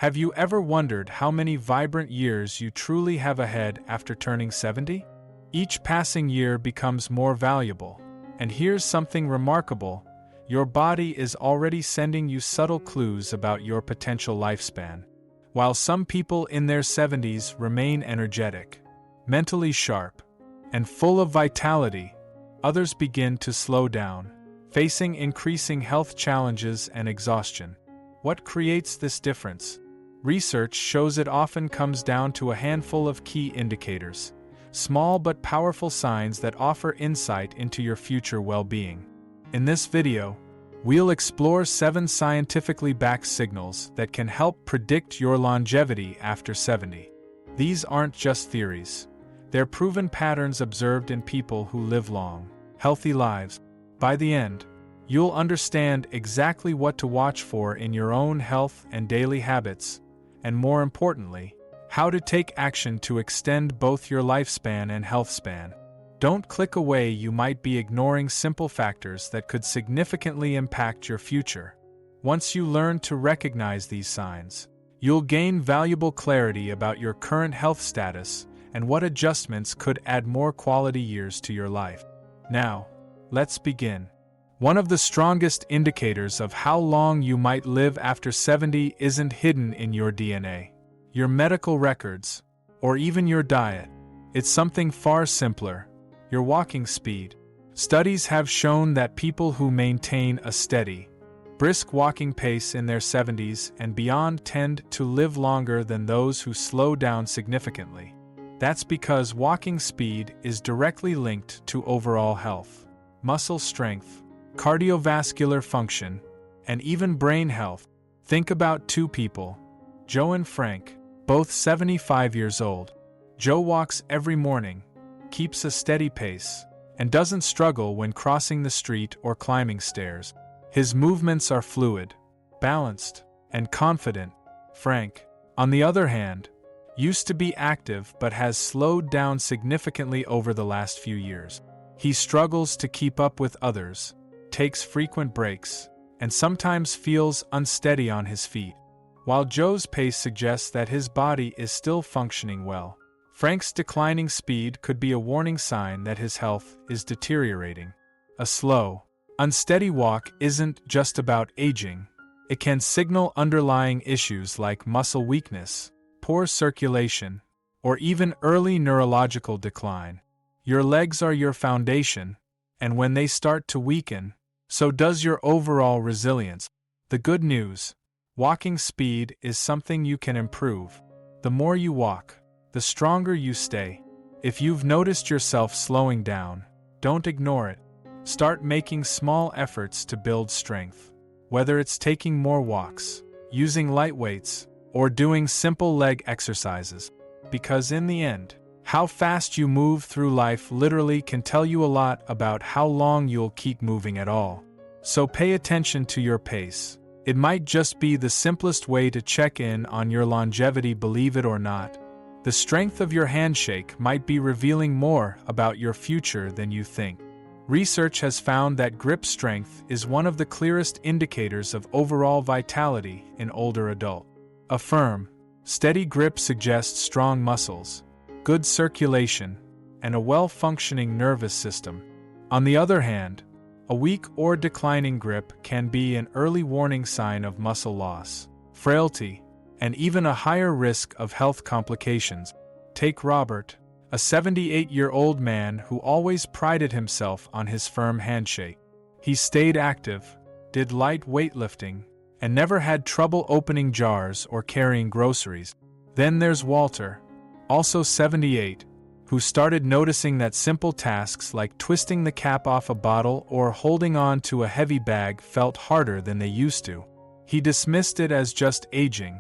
Have you ever wondered how many vibrant years you truly have ahead after turning 70? Each passing year becomes more valuable. And here's something remarkable: your body is already sending you subtle clues about your potential lifespan. While some people in their 70s remain energetic, mentally sharp, and full of vitality, others begin to slow down, facing increasing health challenges and exhaustion. What creates this difference? Research shows it often comes down to a handful of key indicators, small but powerful signs that offer insight into your future well-being. In this video, we'll explore 7 scientifically backed signals that can help predict your longevity after 70. These aren't just theories. They're proven patterns observed in people who live long, healthy lives. By the end, you'll understand exactly what to watch for in your own health and daily habits, and more importantly, how to take action to extend both your lifespan and health span. Don't click away. You might be ignoring simple factors that could significantly impact your future. Once you learn to recognize these signs, you'll gain valuable clarity about your current health status and what adjustments could add more quality years to your life. Now, let's begin. One of the strongest indicators of how long you might live after 70 isn't hidden in your DNA, your medical records, or even your diet. It's something far simpler: your walking speed. Studies have shown that people who maintain a steady, brisk walking pace in their 70s and beyond tend to live longer than those who slow down significantly. That's because walking speed is directly linked to overall health, muscle strength, cardiovascular function, and even brain health. Think about 2 people, Joe and Frank, both 75 years old. Joe walks every morning, keeps a steady pace, and doesn't struggle when crossing the street or climbing stairs. His movements are fluid, balanced, and confident. Frank, on the other hand, used to be active but has slowed down significantly over the last few years. He struggles to keep up with others, takes frequent breaks, and sometimes feels unsteady on his feet. While Joe's pace suggests that his body is still functioning well, Frank's declining speed could be a warning sign that his health is deteriorating. A slow, unsteady walk isn't just about aging. It can signal underlying issues like muscle weakness, poor circulation, or even early neurological decline. Your legs are your foundation, and when they start to weaken, so does your overall resilience. The good news: walking speed is something you can improve. The more you walk, the stronger you stay. If you've noticed yourself slowing down, don't ignore it. Start making small efforts to build strength. Whether it's taking more walks, using light weights, or doing simple leg exercises. Because in the end, how fast you move through life literally can tell you a lot about how long you'll keep moving at all. So pay attention to your pace. It might just be the simplest way to check in on your longevity. Believe it or not, the strength of your handshake might be revealing more about your future than you think. Research has found that grip strength is one of the clearest indicators of overall vitality in older adults. A firm, steady grip suggests strong muscles, good circulation, and a well-functioning nervous system. On the other hand, a weak or declining grip can be an early warning sign of muscle loss, frailty, and even a higher risk of health complications. Take Robert, a 78-year-old man who always prided himself on his firm handshake. He stayed active, did light weightlifting, and never had trouble opening jars or carrying groceries. Then there's Walter, also 78, who started noticing that simple tasks like twisting the cap off a bottle or holding on to a heavy bag felt harder than they used to. He dismissed it as just aging,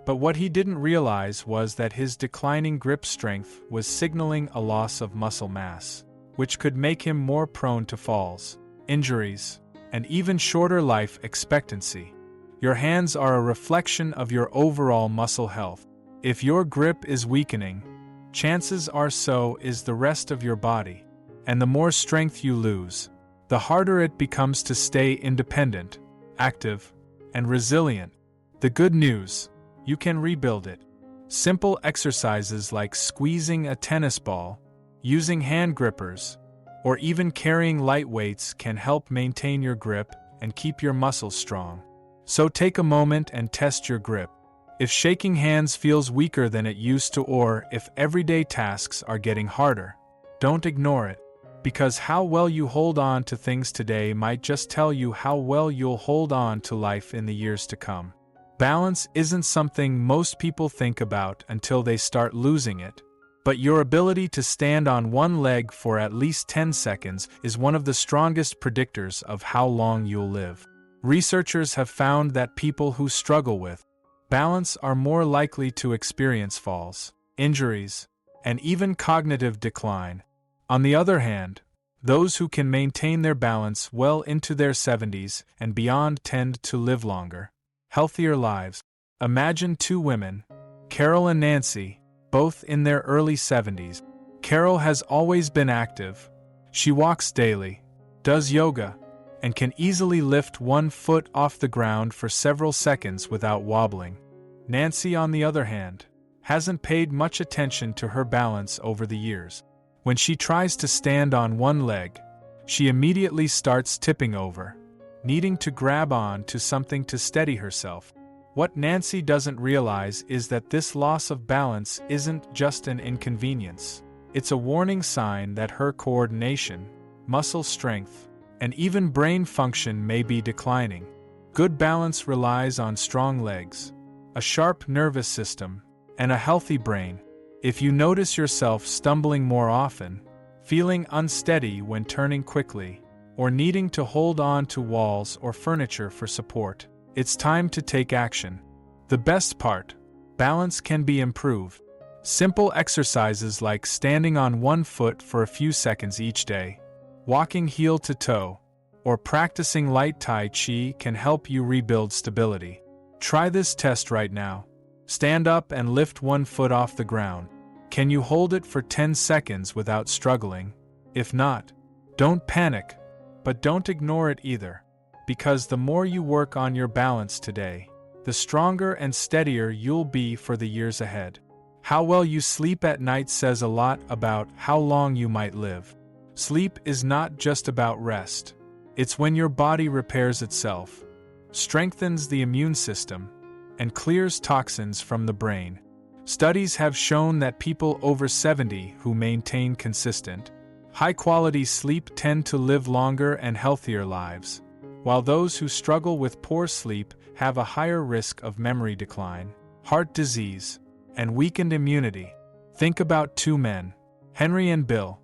but what he didn't realize was that his declining grip strength was signaling a loss of muscle mass, which could make him more prone to falls, injuries, and even shorter life expectancy. Your hands are a reflection of your overall muscle health. If your grip is weakening, chances are so is the rest of your body. And the more strength you lose, the harder it becomes to stay independent, active, and resilient. The good news: you can rebuild it. Simple exercises like squeezing a tennis ball, using hand grippers, or even carrying light weights can help maintain your grip and keep your muscles strong. So take a moment and test your grip. If shaking hands feels weaker than it used to, or if everyday tasks are getting harder, don't ignore it, because how well you hold on to things today might just tell you how well you'll hold on to life in the years to come. Balance isn't something most people think about until they start losing it, but your ability to stand on one leg for at least 10 seconds is one of the strongest predictors of how long you'll live. Researchers have found that people who struggle with balance are more likely to experience falls, injuries, and even cognitive decline. On the other hand, those who can maintain their balance well into their 70s and beyond tend to live longer, healthier lives. Imagine two women, Carol and Nancy, both in their early 70s. Carol has always been active. She walks daily, does yoga, and can easily lift one foot off the ground for several seconds without wobbling. Nancy, on the other hand, hasn't paid much attention to her balance over the years. When she tries to stand on one leg, she immediately starts tipping over, needing to grab on to something to steady herself. What Nancy doesn't realize is that this loss of balance isn't just an inconvenience. It's a warning sign that her coordination, muscle strength, and even brain function may be declining. Good balance relies on strong legs, a sharp nervous system, and a healthy brain. If you notice yourself stumbling more often, feeling unsteady when turning quickly, or needing to hold on to walls or furniture for support, it's time to take action. The best part: balance can be improved. Simple exercises like standing on one foot for a few seconds each day, walking heel to toe, or practicing light Tai Chi can help you rebuild stability. Try this test right now. Stand up and lift one foot off the ground. Can you hold it for 10 seconds without struggling? If not, don't panic, but don't ignore it either, because the more you work on your balance today, the stronger and steadier you'll be for the years ahead. How well you sleep at night says a lot about how long you might live. Sleep is not just about rest. It's when your body repairs itself, strengthens the immune system, and clears toxins from the brain. Studies have shown that people over 70 who maintain consistent, high-quality sleep tend to live longer and healthier lives, while those who struggle with poor sleep have a higher risk of memory decline, heart disease, and weakened immunity. Think about two men, Henry and Bill,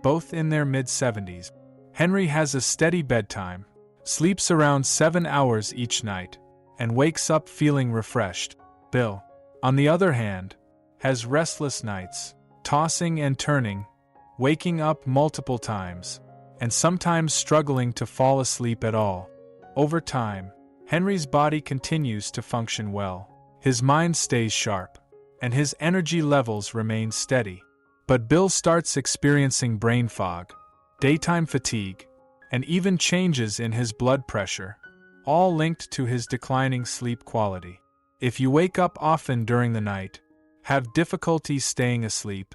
both in their mid-70s. Henry has a steady bedtime, sleeps around 7 hours each night, and wakes up feeling refreshed. Bill, on the other hand, has restless nights, tossing and turning, waking up multiple times, and sometimes struggling to fall asleep at all. Over time, Henry's body continues to function well, his mind stays sharp, and his energy levels remain steady. But Bill starts experiencing brain fog, daytime fatigue, and even changes in his blood pressure, all linked to his declining sleep quality. If you wake up often during the night, have difficulty staying asleep,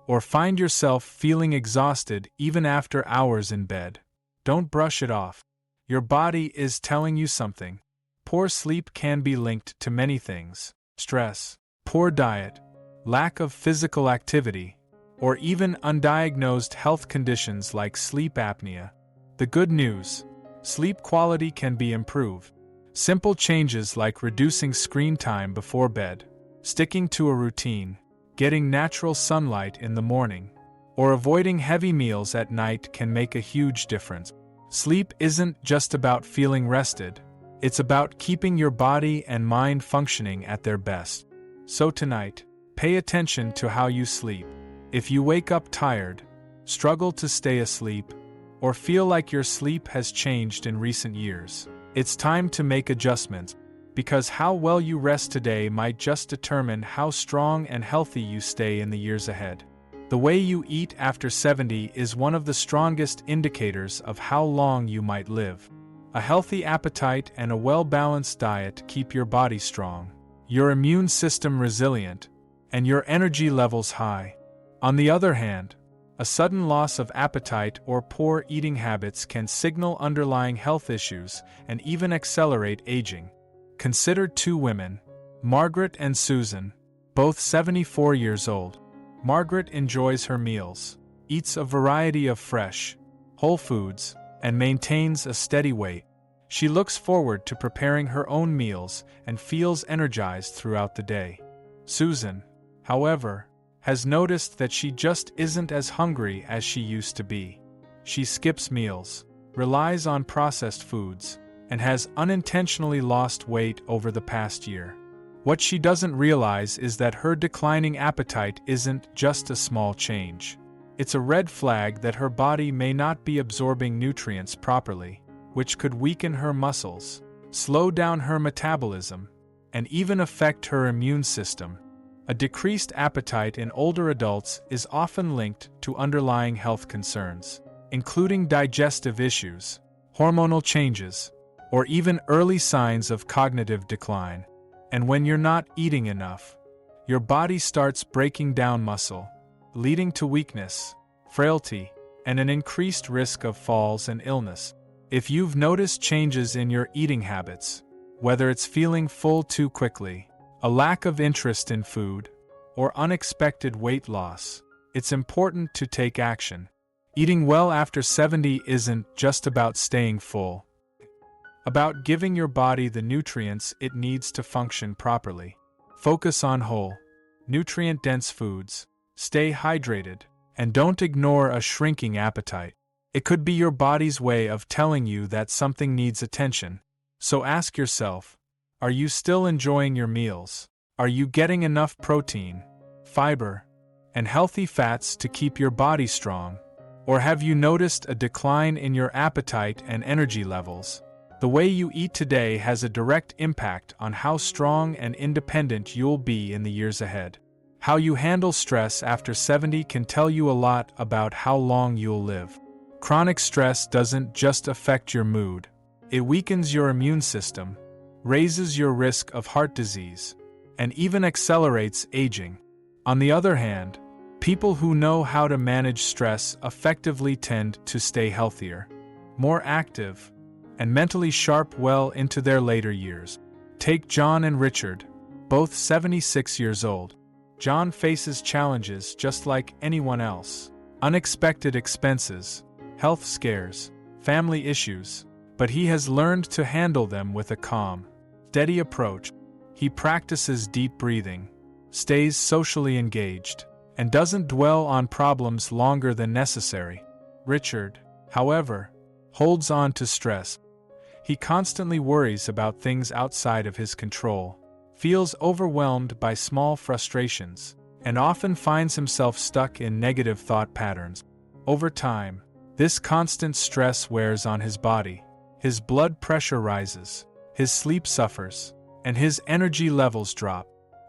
or find yourself feeling exhausted even after hours in bed, don't brush it off. Your body is telling you something. Poor sleep can be linked to many things: stress, poor diet, lack of physical activity, or even undiagnosed health conditions like sleep apnea. The good news: sleep quality can be improved. Simple changes like reducing screen time before bed, sticking to a routine, getting natural sunlight in the morning, or avoiding heavy meals at night can make a huge difference. Sleep isn't just about feeling rested, it's about keeping your body and mind functioning at their best. So tonight, pay attention to how you sleep. If you wake up tired, struggle to stay asleep, or feel like your sleep has changed in recent years, it's time to make adjustments, because how well you rest today might just determine how strong and healthy you stay in the years ahead. The way you eat after 70 is one of the strongest indicators of how long you might live. A healthy appetite and a well-balanced diet keep your body strong, your immune system resilient, and your energy levels high. On the other hand, a sudden loss of appetite or poor eating habits can signal underlying health issues and even accelerate aging. Consider two women, Margaret and Susan, both 74 years old. Margaret enjoys her meals, eats a variety of fresh, whole foods, and maintains a steady weight. She looks forward to preparing her own meals and feels energized throughout the day. Susan, however, has noticed that she just isn't as hungry as she used to be. She skips meals, relies on processed foods, and has unintentionally lost weight over the past year. What she doesn't realize is that her declining appetite isn't just a small change. It's a red flag that her body may not be absorbing nutrients properly, which could weaken her muscles, slow down her metabolism, and even affect her immune system. A decreased appetite in older adults is often linked to underlying health concerns, including digestive issues, hormonal changes, or even early signs of cognitive decline. And when you're not eating enough, your body starts breaking down muscle, leading to weakness, frailty, and an increased risk of falls and illness. If you've noticed changes in your eating habits, whether it's feeling full too quickly, a lack of interest in food, or unexpected weight loss, it's important to take action. Eating well after 70 isn't just about staying full. About giving your body the nutrients it needs to function properly. Focus on whole, nutrient-dense foods, stay hydrated, and don't ignore a shrinking appetite. It could be your body's way of telling you that something needs attention. So ask yourself, are you still enjoying your meals? Are you getting enough protein, fiber, and healthy fats to keep your body strong? Or have you noticed a decline in your appetite and energy levels? The way you eat today has a direct impact on how strong and independent you'll be in the years ahead. How you handle stress after 70 can tell you a lot about how long you'll live. Chronic stress doesn't just affect your mood. It weakens your immune system, raises your risk of heart disease, and even accelerates aging. On the other hand, people who know how to manage stress effectively tend to stay healthier, more active, and mentally sharp well into their later years. Take John and Richard, both 76 years old. John faces challenges just like anyone else. Unexpected expenses, health scares, family issues, but he has learned to handle them with a calm, steady approach. He practices deep breathing, stays socially engaged, and doesn't dwell on problems longer than necessary. Richard, however, holds on to stress. He constantly worries about things outside of his control, feels overwhelmed by small frustrations, and often finds himself stuck in negative thought patterns. Over time, this constant stress wears on his body. His blood pressure rises, his sleep suffers, and his energy levels drop.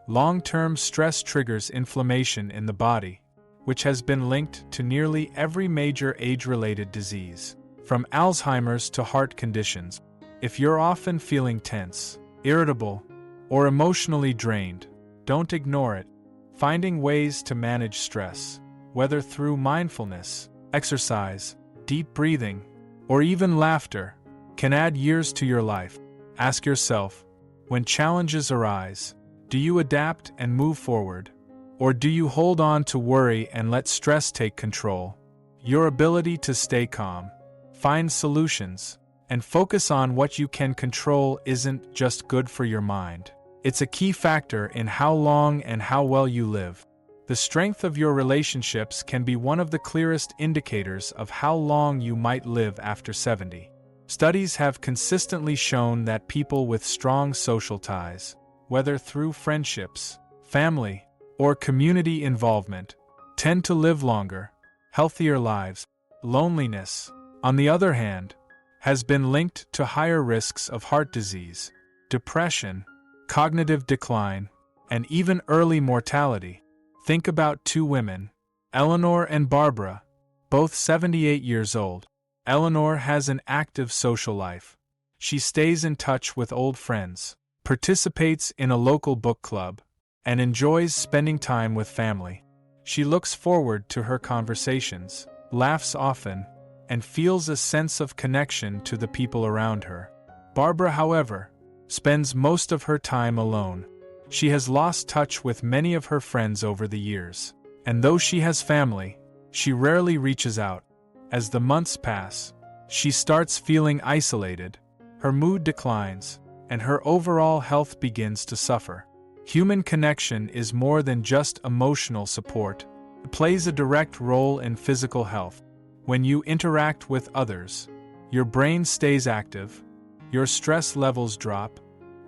Long-term stress triggers inflammation in the body, which has been linked to nearly every major age-related disease, from Alzheimer's to heart conditions. If you're often feeling tense, irritable, or emotionally drained, don't ignore it. Finding ways to manage stress, whether through mindfulness, exercise, deep breathing, or even laughter, can add years to your life. Ask yourself, when challenges arise, do you adapt and move forward, or do you hold on to worry and let stress take control? Your ability to stay calm, find solutions, and focus on what you can control isn't just good for your mind. It's a key factor in how long and how well you live. The strength of your relationships can be one of the clearest indicators of how long you might live after 70. Studies have consistently shown that people with strong social ties, whether through friendships, family, or community involvement, tend to live longer, healthier lives. Loneliness, on the other hand, has been linked to higher risks of heart disease, depression, cognitive decline, and even early mortality. Think about two women, Eleanor and Barbara, both 78 years old. Eleanor has an active social life. She stays in touch with old friends, participates in a local book club, and enjoys spending time with family. She looks forward to her conversations, laughs often, and feels a sense of connection to the people around her. Barbara, however, spends most of her time alone. She has lost touch with many of her friends over the years, and though she has family, she rarely reaches out. As the months pass, she starts feeling isolated, her mood declines, and her overall health begins to suffer. Human connection is more than just emotional support. It plays a direct role in physical health. When you interact with others, your brain stays active, your stress levels drop,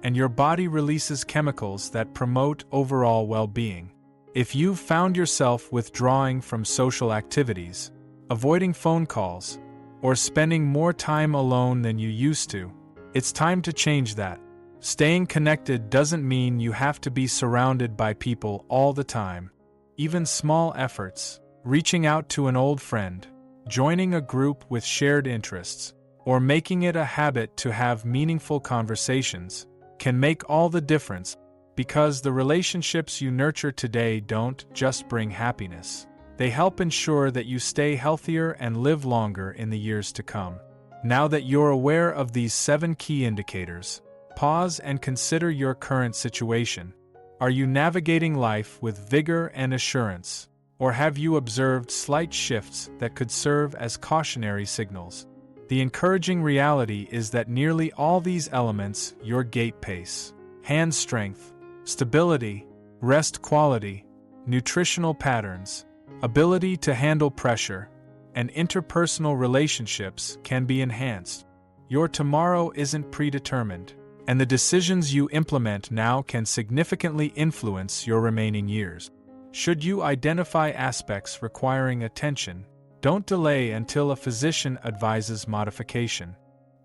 and your body releases chemicals that promote overall well-being. If you've found yourself withdrawing from social activities, avoiding phone calls, or spending more time alone than you used to, it's time to change that. Staying connected doesn't mean you have to be surrounded by people all the time. Even small efforts, reaching out to an old friend, joining a group with shared interests, or making it a habit to have meaningful conversations, can make all the difference, because the relationships you nurture today don't just bring happiness. They help ensure that you stay healthier and live longer in the years to come. Now that you're aware of these 7 key indicators, pause and consider your current situation. Are you navigating life with vigor and assurance, or have you observed slight shifts that could serve as cautionary signals? The encouraging reality is that nearly all these elements, your gait pace, hand strength, stability, rest quality, nutritional patterns, ability to handle pressure, and interpersonal relationships can be enhanced. Your tomorrow isn't predetermined, and the decisions you implement now can significantly influence your remaining years. Should you identify aspects requiring attention, don't delay until a physician advises modification.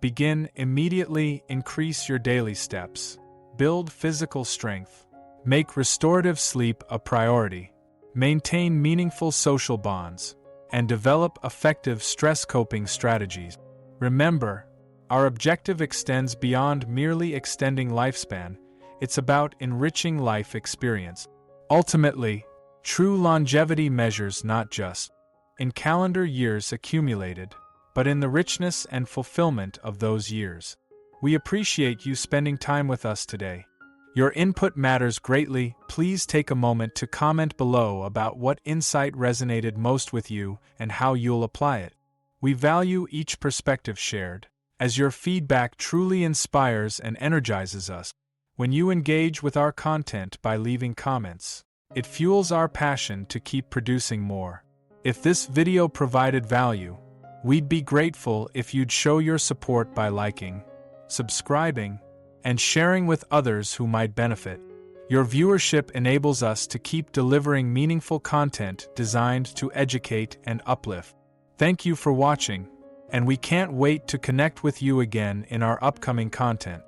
Begin immediately, increase your daily steps, build physical strength, make restorative sleep a priority, maintain meaningful social bonds, and develop effective stress coping strategies. Remember, our objective extends beyond merely extending lifespan, it's about enriching life experience. Ultimately, true longevity measures not just in calendar years accumulated, but in the richness and fulfillment of those years. We appreciate you spending time with us today. Your input matters greatly. Please take a moment to comment below about what insight resonated most with you and how you'll apply it. We value each perspective shared, as your feedback truly inspires and energizes us. When you engage with our content by leaving comments, it fuels our passion to keep producing more. If this video provided value, we'd be grateful if you'd show your support by liking, subscribing, and sharing with others who might benefit. Your viewership enables us to keep delivering meaningful content designed to educate and uplift. Thank you for watching, and we can't wait to connect with you again in our upcoming content.